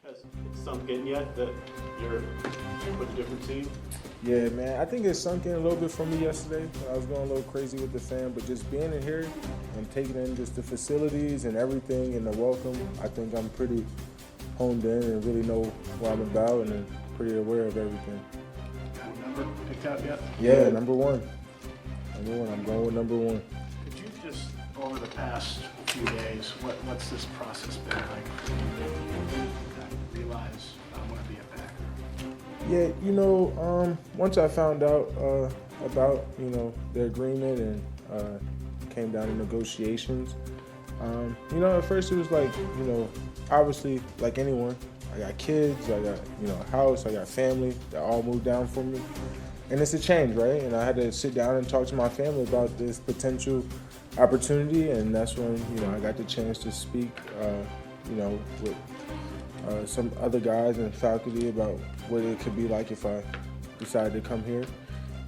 Has it sunk in yet that you're with a different team? Yeah, man, I think it sunk in a little bit for me yesterday. I was going a little crazy with the fan, but just being in here and taking in just the facilities and everything and the welcome, I think I'm pretty honed in and really know what I'm about and I'm pretty aware of everything. Got a number picked out yet? Yeah, number one. I'm going with number one. Could you just, over the past few days, what's this process been like for you to realize I want to be a Packer? Yeah, once I found out about, the agreement and came down to negotiations, at first it was like, obviously like anyone, I got kids, I got, a house, I got family that all moved down for me. And it's a change, right? And I had to sit down and talk to my family about this potential opportunity, and that's when, I got the chance to speak, with some other guys and faculty about what it could be like if I decided to come here.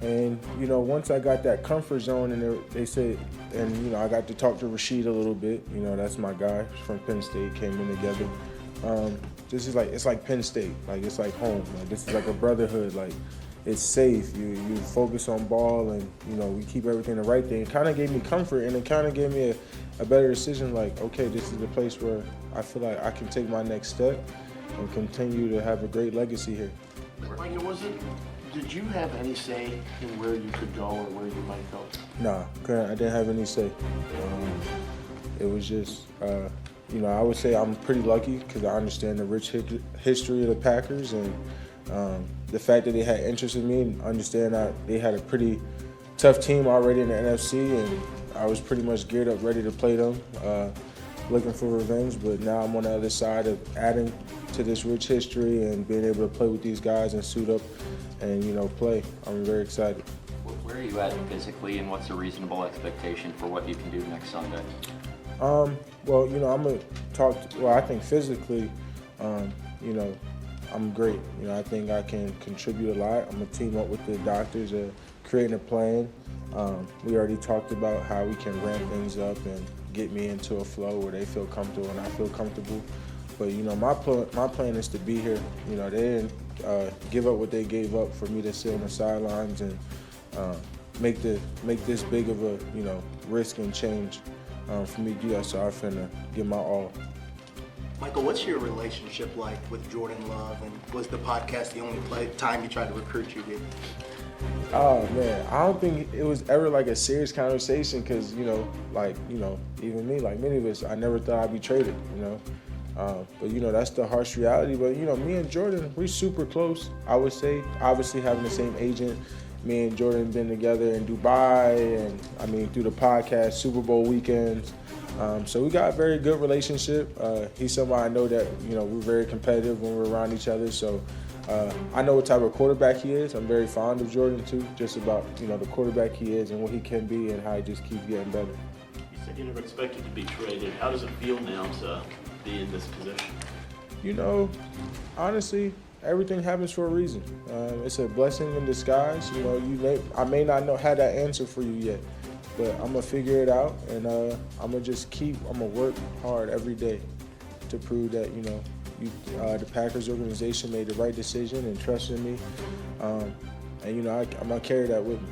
And, once I got that comfort zone and they said, and, I got to talk to Rashid a little bit, that's my guy from Penn State, came in together. This is like, it's like Penn State, like it's like home. Like this is like a brotherhood, like it's safe. You focus on ball and, we keep everything the right thing. It kind of gave me comfort and it kind of gave me a better decision, like, okay, this is the place where I feel like I can take my next step and continue to have a great legacy here. Like did you have any say in where you could go or where you might go? Nah, I didn't have any say. It was just, I would say I'm pretty lucky because I understand the rich history of the Packers and the fact that they had interest in me and understand that they had a pretty tough team already in the NFC and I was pretty much geared up, ready to play them, looking for revenge. But now I'm on the other side of adding to this rich history and being able to play with these guys and suit up and, play. I'm very excited. Where are you at physically and what's a reasonable expectation for what you can do next Sunday? I'm going to talk, I think physically, I'm great. I think I can contribute a lot. I'm going to team up with the doctors creating a plan. We already talked about how we can ramp things up and get me into a flow where they feel comfortable and I feel comfortable. But, my plan is to be here. They didn't give up what they gave up for me to sit on the sidelines and make this big of a, risk and change for me to do that. So I'm finna give my all. Michael, what's your relationship like with Jordan Love, and was the podcast the only time you tried to recruit you did? Oh man, I don't think it was ever like a serious conversation because even me, like many of us, I never thought I'd be traded, but that's the harsh reality. But me and Jordan, we're super close. I would say, obviously having the same agent. Me and Jordan been together in Dubai and through the podcast, Super Bowl weekends. So we got a very good relationship. He's somebody I know that, we're very competitive when we're around each other. So I know what type of quarterback he is. I'm very fond of Jordan too, just about, the quarterback he is and what he can be and how he just keeps getting better. You said you never expected to be traded. How does it feel now to be in this position? Honestly, everything happens for a reason. It's a blessing in disguise. I may not have that answer for you yet, but I'm gonna figure it out, and I'm gonna work hard every day to prove that the Packers organization made the right decision and trusted me, and I'm gonna carry that with me.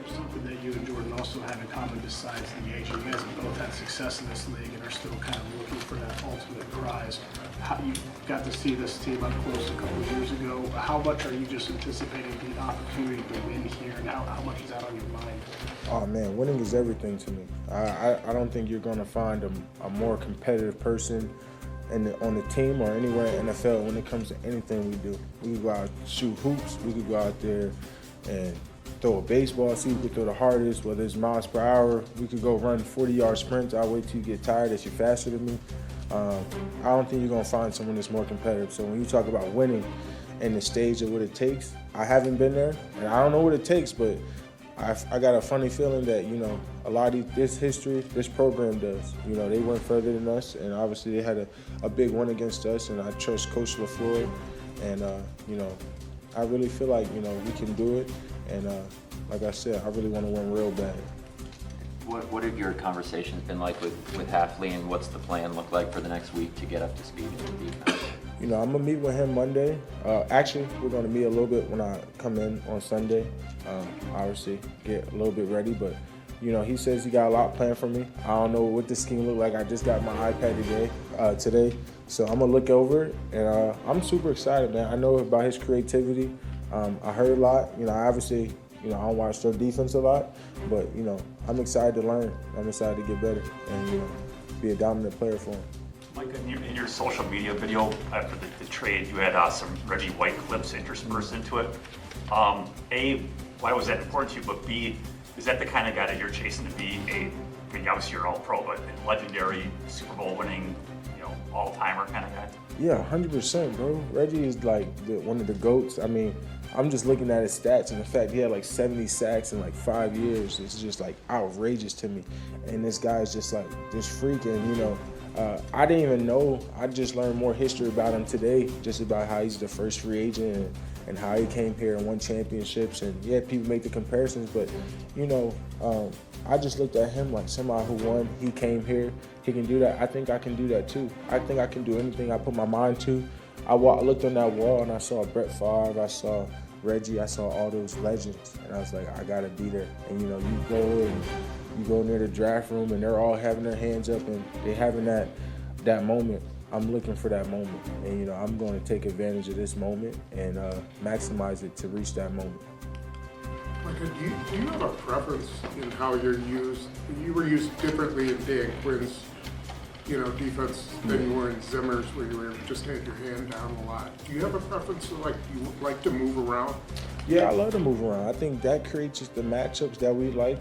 There's something that you and Jordan also have in common besides the age. You guys have both had success in this league and are still kind of looking for that ultimate prize. You got to see this team up close a couple of years ago. How much are you just anticipating the opportunity to win here, and how much is that on your mind? Oh man, winning is everything to me. I don't think you're gonna find a more competitive person on the team or anywhere in the NFL when it comes to anything we do. We could go out and shoot hoops. We could go out there and throw a baseball, see who could throw the hardest, whether it's miles per hour. We could go run 40-yard sprints. I'll wait till you get tired if you're faster than me. I don't think you're going to find someone that's more competitive. So when you talk about winning and the stage of what it takes, I haven't been there, and I don't know what it takes, but I got a funny feeling that, a lot of this history, this program does. They went further than us, and obviously they had a big win against us, and I trust Coach LaFleur, and, I really feel like, we can do it, and like I said, I really want to win real bad. What have your conversations been like with Hafley, and what's the plan look like for the next week to get up to speed in the defense? I'm going to meet with him Monday. Actually, we're going to meet a little bit when I come in on Sunday. Obviously, get a little bit ready. But, he says he got a lot planned for me. I don't know what the scheme look like. I just got my iPad today. So I'm going to look over it. And I'm super excited, man. I know about his creativity. I heard a lot. Obviously, I don't watch their defense a lot. But, I'm excited to learn. I'm excited to get better and, be a dominant player for him. Micah, in your social media video after the trade, you had some Reggie White clips interspersed into it. A, why was that important to you? But B, is that the kind of guy that you're chasing to be obviously you're all pro, but a legendary Super Bowl winning, all-timer kind of guy? Yeah, 100%, bro. Reggie is like one of the GOATs. I mean, I'm just looking at his stats, and the fact he had like 70 sacks in like 5 years is just like outrageous to me. And this guy's just like this freaking, I didn't even know. I just learned more history about him today, just about how he's the first free agent and how he came here and won championships. And yeah, people make the comparisons, but I just looked at him like somebody who won. He came here. He can do that. I think I can do that too. I think I can do anything I put my mind to. I looked on that wall and I saw Brett Favre. I saw Reggie. I saw all those legends, and I was like, I gotta be there. And you go near the draft room and they're all having their hands up and they're having that moment. I'm looking for that moment, and I'm going to take advantage of this moment and maximize it to reach that moment. Micah, do you have a preference in how you're used? You were used differently in Dan Quinn's, defense than you were in Zimmer's, where you were just had your hand down a lot. Do you have a preference you like to move around? Yeah, I love to move around. I think that creates just the matchups that we like.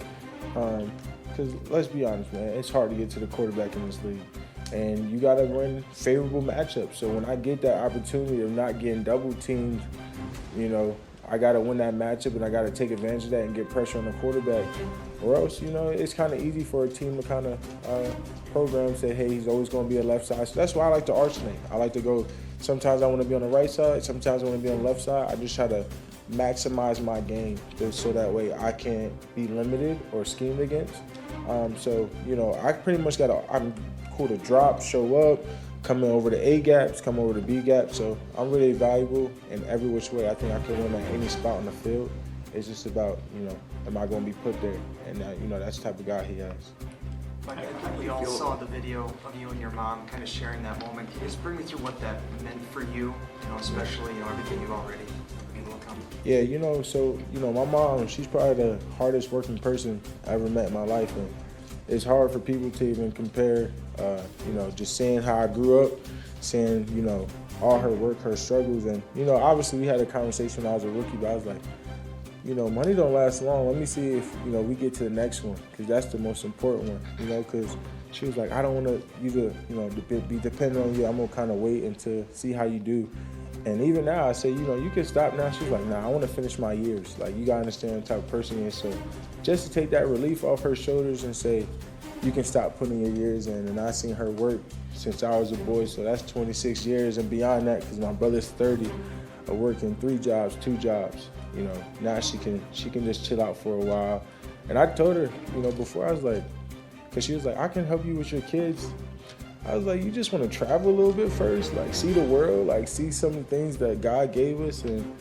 Because let's be honest, man, it's hard to get to the quarterback in this league. And you got to run favorable matchups. So when I get that opportunity of not getting double teamed, I got to win that matchup and I got to take advantage of that and get pressure on the quarterback. Or else, it's kind of easy for a team to kind of program, say, hey, he's always going to be a left side. So that's why I like to alternate. I like to go, sometimes I want to be on the right side, sometimes I want to be on the left side. I just try to maximize my game so that way I can't be limited or schemed against. I pretty much I'm cool to drop, show up, come in over the A gaps, come over the B gaps. So I'm really valuable in every which way. I think I can win at any spot on the field. It's just about, am I going to be put there? And, that's the type of guy he has. I think we all saw the video of you and your mom kind of sharing that moment. Can you just bring me through what that meant for you, especially, everything you've already been able to come? Yeah, my mom, she's probably the hardest working person I ever met in my life. And it's hard for people to even compare, just seeing how I grew up, seeing, all her work, her struggles. And, obviously we had a conversation when I was a rookie, but I was like, money don't last long. Let me see if, we get to the next one, because that's the most important one, because she was like, I don't want you to, be dependent on you. I'm going to kind of wait until see how you do. And even now, I say, you can stop now. She's like, nah, I want to finish my years. Like, you got to understand the type of person he is. So just to take that relief off her shoulders and say, you can stop putting your years in. And I seen her work since I was a boy. So that's 26 years and beyond that, because my brother's 30, of working 3 jobs, 2 jobs. Now she can just chill out for a while. And I told her, before, I was like, because she was like, I can help you with your kids. I was like, you just want to travel a little bit first, like see the world, like see some of the things that God gave us. And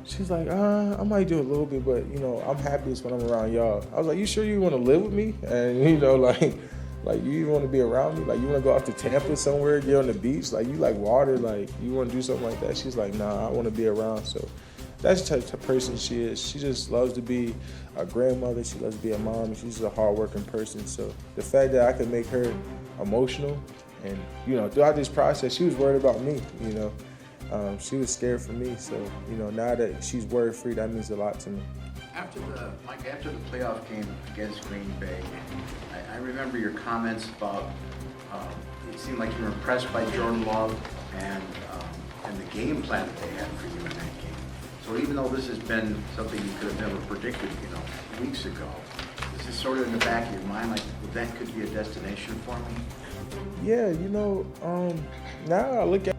she's like, I might do a little bit, but I'm happiest when I'm around y'all. I was like, you sure you want to live with me? And like you want to be around me? Like you want to go out to Tampa somewhere, get on the beach? Like you like water? Like you want to do something like that? She's like, nah, I want to be around. So that's the type of person she is. She just loves to be a grandmother. She loves to be a mom. She's a hardworking person. So the fact that I could make her emotional and, throughout this process, she was worried about me, She was scared for me. So, now that she's worry-free, that means a lot to me. After the playoff game against Green Bay, I remember your comments about it seemed like you were impressed by Jordan Love and the game plan that they had for you in that game. So even though this has been something you could have never predicted, weeks ago, is this sort of in the back of your mind, like, well, that could be a destination for me? Yeah, now I look at